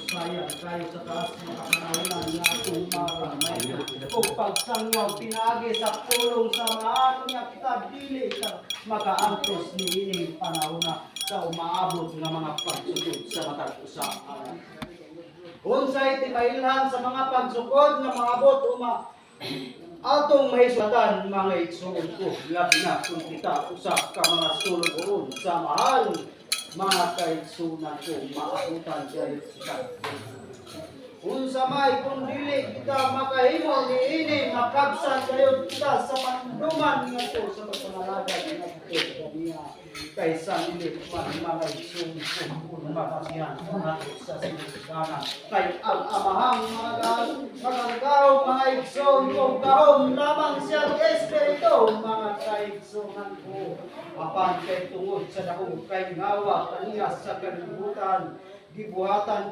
Kaya kayo sa taas ng kapanaunan na akong maramay. O pagsangyaw pinagi sa pulong samahan niya kita dili ka makaantos ni ining panahona sa umaabot ng mga pagsugod sa matag usapan. Unsay timailhan sa mga pagsugod nga maabot atong mahisatan mga igsoon ko, labi na kung kita usap ka mga sulod sa mahal, mga kaigsunan ko, maabutan kayo kita. Unsa may kung dili kita makahimo niini makabsan kayo kita sa panduman ngadto sa pagpanalagad ngadto kaniya kaysa dili man mga igsoon ko makasiyan ngadto sa sinigana kay ang amahang magagaw mga igsoon ko kahom lamang siyang espiritu mga kaigsunan ko apan kay tungod sa dako kay ngawa kaniya sa kalibutan gibuhatan